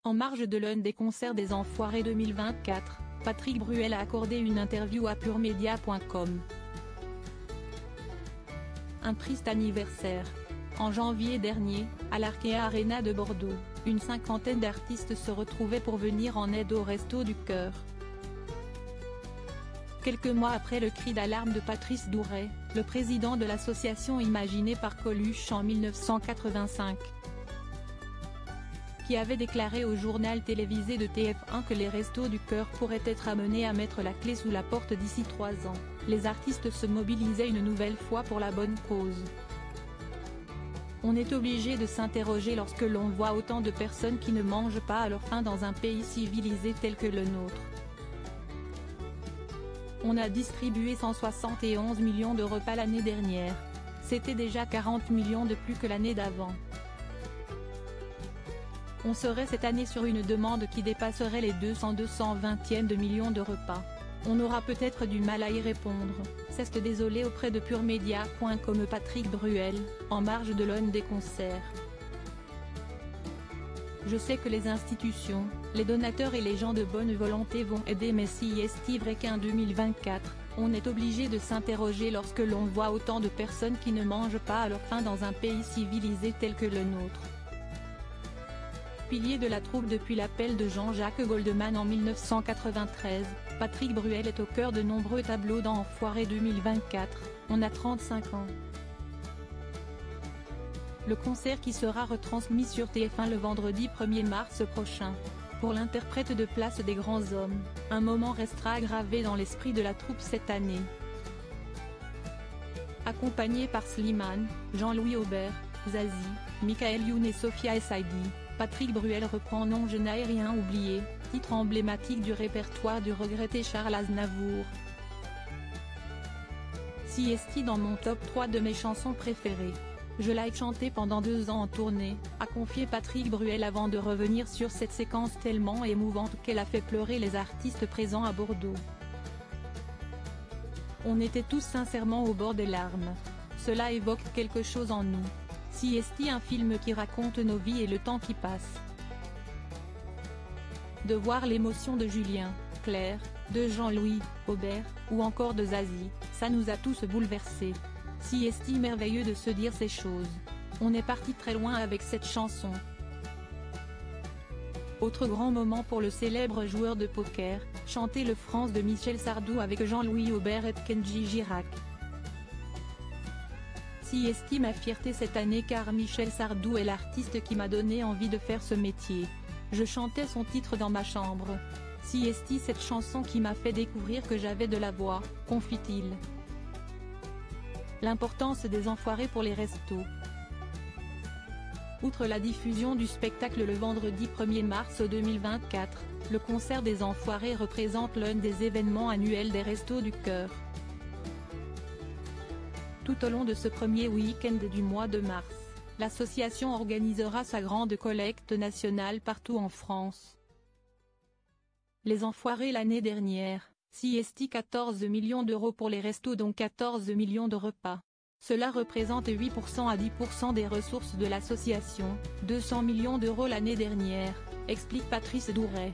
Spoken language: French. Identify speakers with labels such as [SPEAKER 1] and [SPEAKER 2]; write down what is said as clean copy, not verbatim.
[SPEAKER 1] En marge de l'un des concerts des Enfoirés 2024, Patrick Bruel a accordé une interview à puremedia.com. Un triste anniversaire. En janvier dernier, à l'Arkea Arena de Bordeaux, une cinquantaine d'artistes se retrouvaient pour venir en aide aux Restos du Cœur. Quelques mois après le cri d'alarme de Patrice Douret, le président de l'association imaginée par Coluche en 1985, qui avait déclaré au journal télévisé de TF1 que les Restos du Cœur pourraient être amenés à mettre la clé sous la porte d'ici 3 ans, les artistes se mobilisaient une nouvelle fois pour la bonne cause. On est obligé de s'interroger lorsque l'on voit autant de personnes qui ne mangent pas à leur faim dans un pays civilisé tel que le nôtre. On a distribué 171 millions de repas l'année dernière. C'était déjà 40 millions de plus que l'année d'avant. On serait cette année sur une demande qui dépasserait les 220 millions de repas. On aura peut-être du mal à y répondre, s'est désolé auprès de puremedia.com Patrick Bruel, en marge de l'un des concerts. Je sais que les institutions, les donateurs et les gens de bonne volonté vont aider, mais si est vrai qu'en 2024, on est obligé de s'interroger lorsque l'on voit autant de personnes qui ne mangent pas à leur faim dans un pays civilisé tel que le nôtre. Pilier de la troupe depuis l'appel de Jean-Jacques Goldman en 1993, Patrick Bruel est au cœur de nombreux tableaux dans Enfoirés 2024, on a 35 ans. Le concert qui sera retransmis sur TF1 le vendredi 1er mars prochain. Pour l'interprète de Place des Grands Hommes, un moment restera gravé dans l'esprit de la troupe cette année. Accompagné par Slimane, Jean-Louis Aubert, Zazie, Michael Youn et Sophia Essaidi, Patrick Bruel reprend Non je n'ai rien oublié, titre emblématique du répertoire du regretté Charles Aznavour. Si est dans mon top 3 de mes chansons préférées. Je l'ai chantée pendant 2 ans en tournée, a confié Patrick Bruel avant de revenir sur cette séquence tellement émouvante qu'elle a fait pleurer les artistes présents à Bordeaux. On était tous sincèrement au bord des larmes. Cela évoque quelque chose en nous. Si est un film qui raconte nos vies et le temps qui passe. De voir l'émotion de Julien, Claire, de Jean-Louis, Aubert, ou encore de Zazie, ça nous a tous bouleversés. Si est merveilleux de se dire ces choses. On est parti très loin avec cette chanson. Autre grand moment pour le célèbre joueur de poker, chanter le France de Michel Sardou avec Jean-Louis Aubert et Kenji Girac. Si est ma fierté cette année car Michel Sardou est l'artiste qui m'a donné envie de faire ce métier. Je chantais son titre dans ma chambre. Si est cette chanson qui m'a fait découvrir que j'avais de la voix, confie-t-il. L'importance des Enfoirés pour les restos. Outre la diffusion du spectacle le vendredi 1er mars 2024, le concert des Enfoirés représente l'un des événements annuels des Restos du Cœur. Tout au long de ce premier week-end du mois de mars, l'association organisera sa grande collecte nationale partout en France. Les Enfoirés l'année dernière, si est 14 millions d'euros pour les restos dont 14 millions de repas. Cela représente 8% à 10% des ressources de l'association, 200 millions d'euros l'année dernière, explique Patrice Douret.